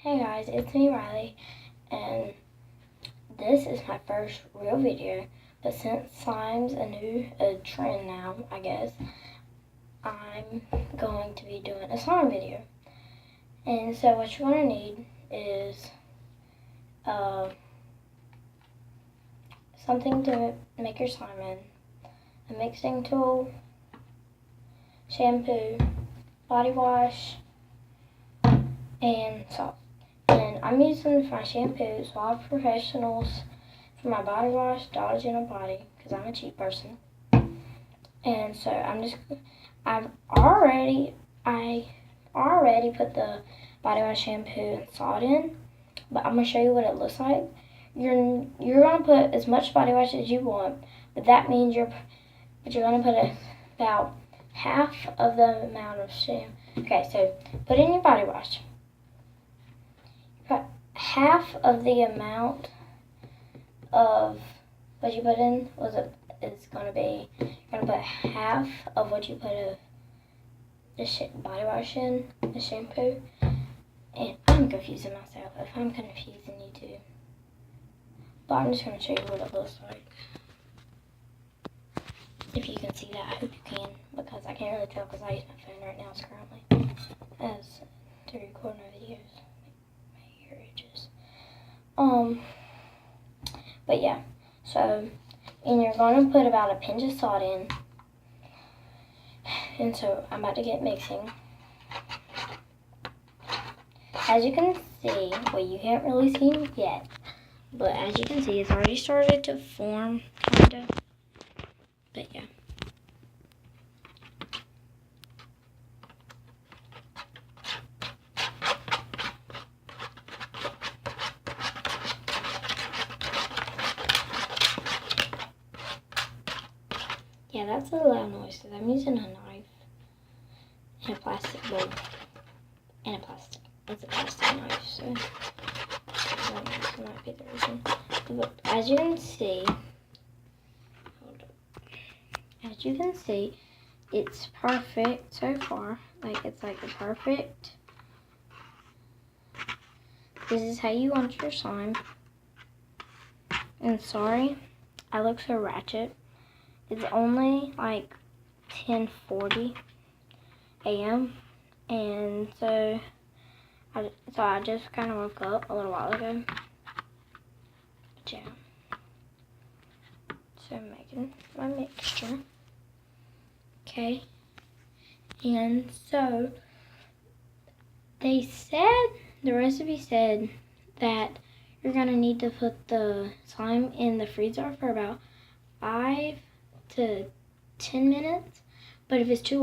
Hey guys, it's me Riley, and this is my first real video, but since slime's a trend now, I guess, I'm going to be doing a slime video. And so what you're going to need is something to make your slime in, a mixing tool, shampoo, body wash, and salt. And I'm using my shampoo, Suave Professionals, for my body wash, Dollar General Body, because I'm a cheap person. And so I've already put the body wash, shampoo, and salt in, but I'm gonna show you what it looks like. You're gonna put as much body wash as you want, but that means you're gonna put about half of the amount of shampoo. Okay, so put in your body wash. Put half of the amount of what you put in is gonna be. You're gonna put half of what you put the body wash in, the shampoo. And I'm confusing myself. If I'm confusing you too, but I'm just gonna show you what it looks like. If you can see that, I hope you can, because I can't really tell because I use my phone right now currently as to record my videos. My ear itches. But yeah, so, and you're gonna put about a pinch of salt in. And so I'm about to get mixing. As you can see, well, you can't really see it yet, but as you can see, it's already started to form, kinda. But yeah. Yeah, that's a loud noise because I'm using a knife and a plastic bowl and a plastic. It's a plastic knife, so that might be the reason. But as you can see, it's perfect so far. Like, it's like a perfect. This is how you want your slime. And sorry, I look so ratchet. It's only like 10:40 a.m. and so I just kind of woke up a little while ago. But yeah. So I'm making my mixture. Okay. And so the recipe said that you're gonna need to put the slime in the freezer for about 5 to 10 minutes. But if it's a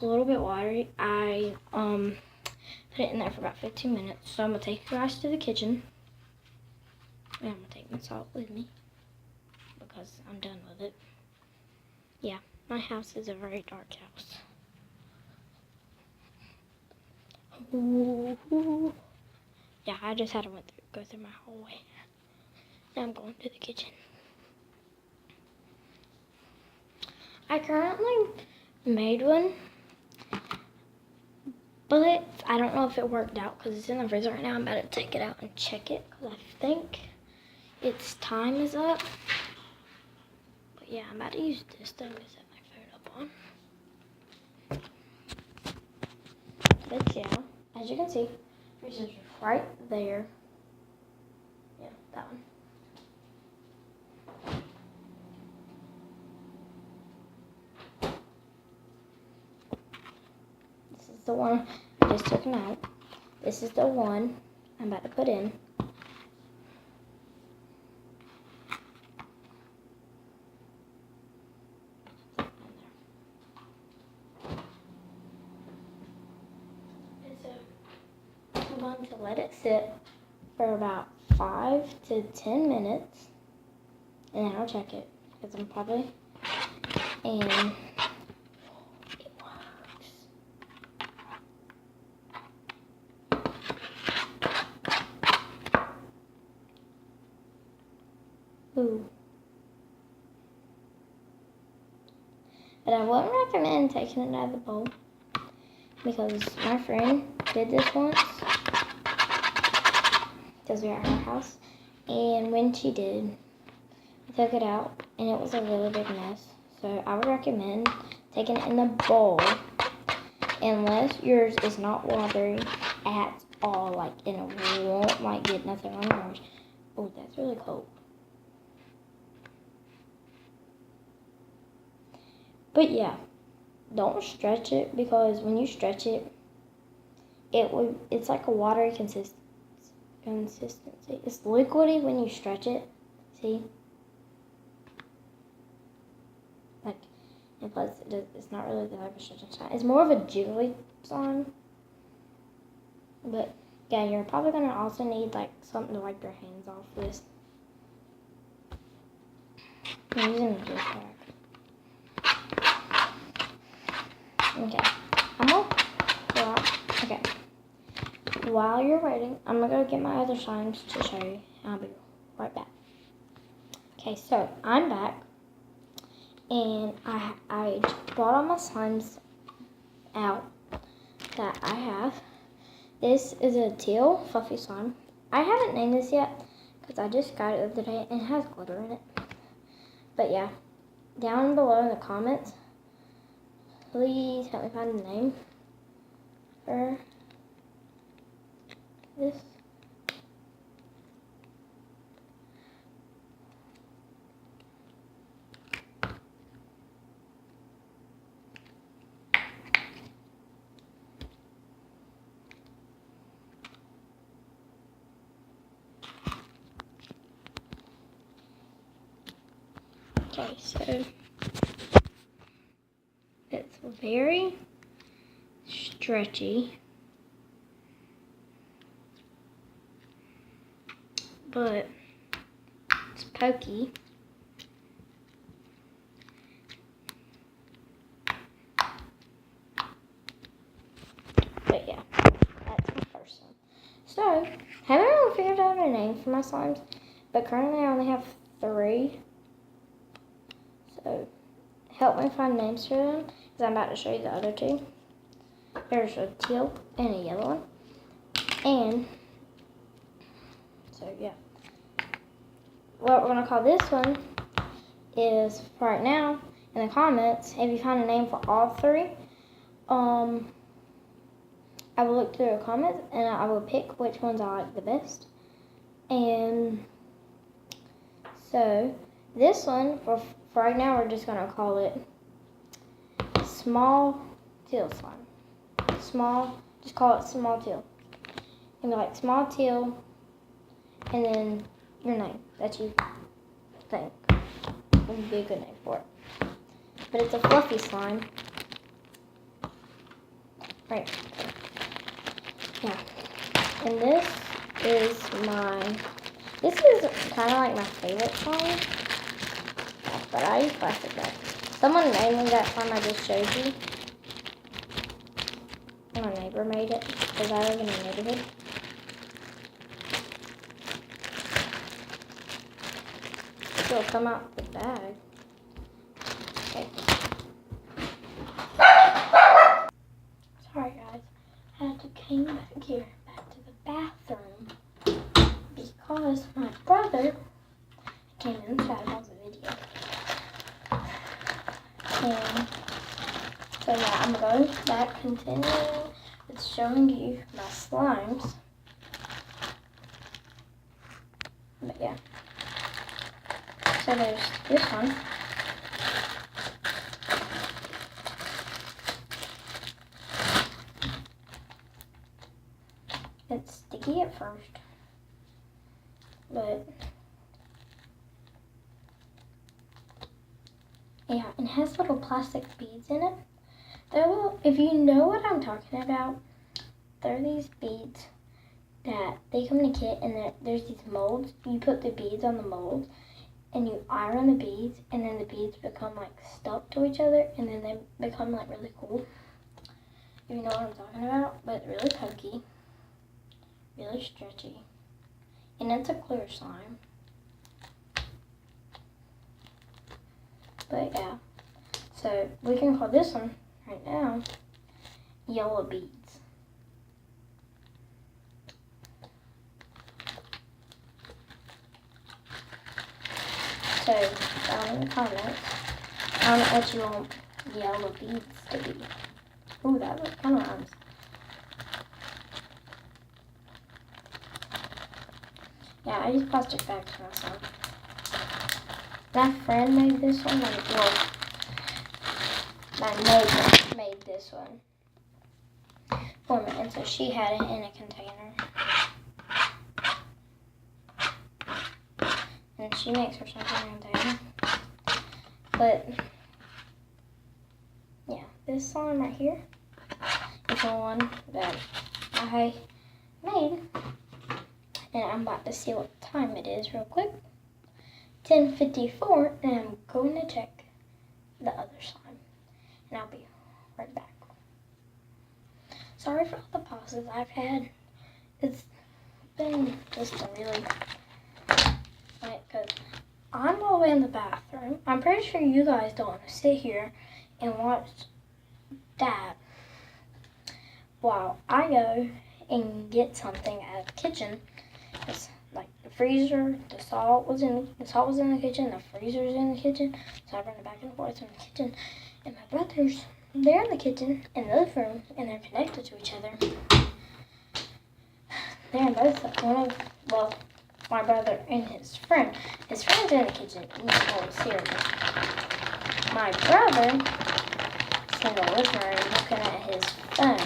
little bit watery, I put it in there for about 15 minutes. So I'm gonna take you guys to the kitchen. And I'm gonna take my salt with me because I'm done with it. Yeah, my house is a very dark house. Ooh. Yeah, I just had to go through my hallway. Now I'm going to the kitchen. I currently made one, but I don't know if it worked out because it's in the freezer right now. I'm about to take it out and check it because I think its time is up. But yeah, I'm about to use this thing to set my phone up on. But yeah, as you can see, freezer's right there. Yeah, that one. This is the one I just took them out. This is the one I'm about to put in. And so I'm going to let it sit for about 5 to 10 minutes, and then I'll check it because I'm probably, and it works. Ooh. But I wouldn't recommend taking it out of the bowl because my friend did this once because we were at her house. And when she did, I took it out, and it was a really big mess. So I would recommend taking it in the bowl, unless yours is not watery at all, like, and it won't, like, get nothing on yours. Oh, that's really cold. But yeah, don't stretch it, because when you stretch it, it's like a watery consistency. It's liquidy when you stretch it. See? Like, and plus it's not really the type of stretching slime. It's more of a jiggly slime. But yeah, you're probably gonna also need like something to wipe your hands off with. I'm using a dish rag. Okay, okay. While you're waiting, I'm gonna go get my other slimes to show you. I'll be right back. Okay, so I'm back, and I brought all my slimes out that I have. This is a teal fluffy slime. I haven't named this yet because I just got it the other day and it has glitter in it. But yeah, down below in the comments, please help me find a name for this. Okay, so it's very stretchy, but it's pokey. But yeah, that's my first one. So, haven't really figured out a name for my slimes, but currently I only have 3. So, help me find names for them, because I'm about to show you the other 2. There's a teal and a yellow one. And, so yeah. What we're going to call this one is, right now, in the comments, if you find a name for all 3, I will look through the comments and I will pick which ones I like the best. And so this one, for right now, we're just going to call it Small Teal Slime. Just call it Small Teal. And be like Small Teal, and then your name that you think would be a good name for it. But it's a fluffy slime. Right. Yeah. And this is kind of like my favorite slime. But I use plastic bags. Someone made me that slime I just showed you. My neighbor made it because I live in a neighborhood. It'll come out the bag. Okay. Sorry guys, I had to came back here, back to the bathroom, because my brother came inside of the video. And so yeah, I'm going back, continuing with showing you my slimes. But yeah. So there's this one. It's sticky at first, but yeah, and it has little plastic beads in it. If you know what I'm talking about, there are these beads that they come in a kit, and there's these molds. You put the beads on the molds, and you iron the beads, and then the beads become like stuck to each other, and then they become like really cool. If you know what I'm talking about, but really pokey, really stretchy, and it's a clear slime. But yeah, so we can call this one right now Yellow Beads. So, down in the comments, comment what you want yellow beads to be. Ooh, that looks kind of rhymes. Yeah, I use plastic bags for myself. My friend made this one, well, my neighbor made this one for me, and so she had it in a container. And she makes her stuff in a container. But, yeah, this slime right here is the one that I made. And I'm about to see what time it is real quick. 10:54, and I'm going to check the other slime. And I'll be right back. Sorry for all the pauses I've had. It's been just a really, because I'm all the way in the bathroom. I'm pretty sure you guys don't want to sit here and watch that while I go and get something out of the kitchen. It's like the freezer, the salt was in the kitchen, the freezer's in the kitchen, so I run it back and forth in the kitchen. And my brothers, they're in the kitchen, in the living room, and they're connected to each other. They're in both, well, my brother and his friend. His friend's in the kitchen eating a bowl of cereal. My brother is in the living room looking at his phone.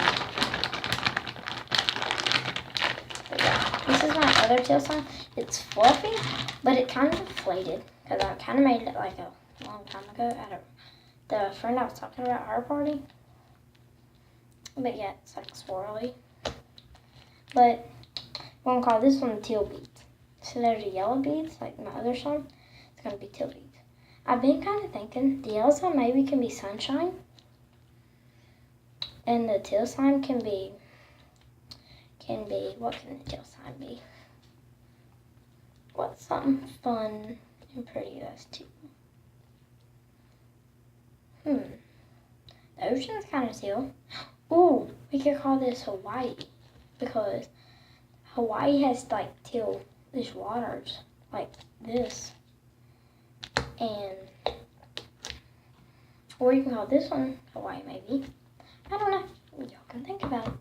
This is my other tail slime. It's fluffy, but it kind of inflated because I kind of made it like a long time ago at the friend I was talking about our party. But yeah, it's like swirly. But we're going to call this one teal beads. So there's the yellow beads, like my other slime. It's going to be teal beads. I've been kind of thinking the yellow slime maybe can be sunshine. And the teal slime can be, what can the teal slime be? What's something fun and pretty that's teal? The ocean's kind of teal. Ooh, we could call this Hawaii because Hawaii has like tealish waters like this. And, or you can call this one Hawaii maybe. I don't know. Y'all can think about it.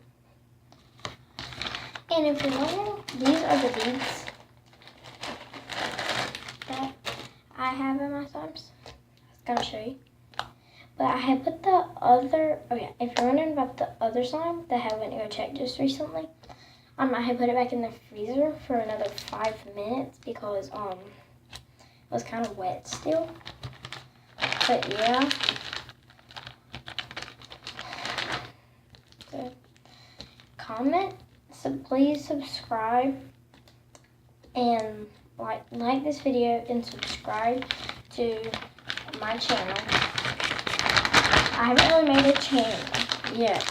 And if you're wondering, these are the beads that I have in my slimes. I was going to show you. But I had put the other, if you're wondering about the other slime that I went to go check just recently, I had put it back in the freezer for another 5 minutes because it was kind of wet still. But yeah. So, comment, so please subscribe and like this video and subscribe to my channel. I haven't really made a channel yet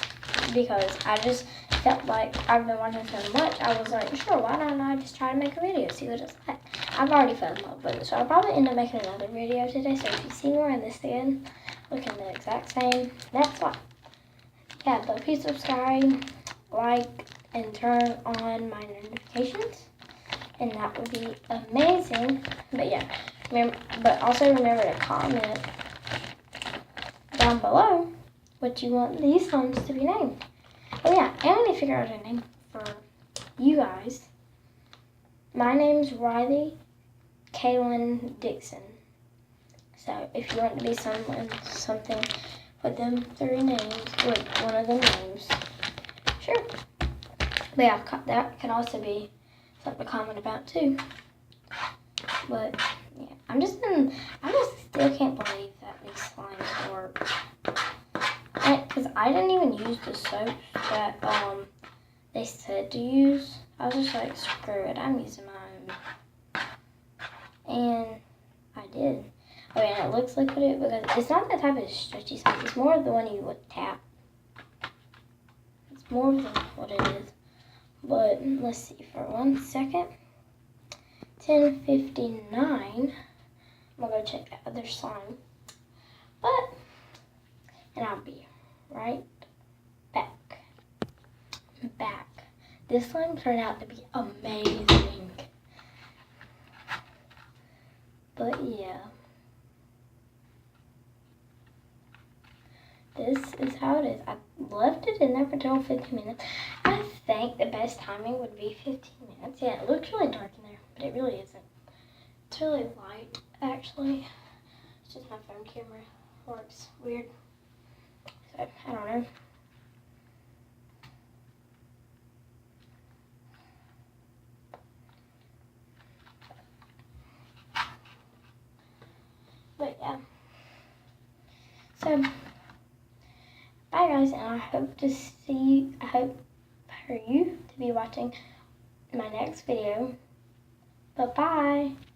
because I just felt like I've been watching so much. I was like, sure, why don't I just try to make a video, see what it's like. I've already fell in love with it, so I'll probably end up making another video today. So if you see more of this again, looking the exact same, that's why. Yeah, but please subscribe, like, and turn on my notifications, and that would be amazing. But yeah, but also remember to comment down below what you want these slimes to be named. Oh yeah, and I need to figure out a name for you guys. My name's Riley Kaylin Dixon. So if you want to be something with them 3 names, with one of them names, sure. But yeah, that can also be something to comment about too. But yeah, I just still can't believe that these slimes work. Because I didn't even use the soap that they said to use. I was just like, screw it, I'm using my own. And I did. Oh yeah, and it looks liquid because it's not the type of stretchy slime. It's more of the one you would tap. It's more of what it is. But let's see for 1 second. 10:59. I'm gonna go check that other slime. And I'll be right back. This slime turned out to be amazing. But yeah. This is how it is. I left it in there for 12, 15 minutes. I think the best timing would be 15 minutes. Yeah, it looks really dark in there, but it really isn't. It's really light, actually. It's just my phone camera works weird. So, I don't know. But yeah. So, bye guys, and I hope for you to be watching my next video. Bye bye.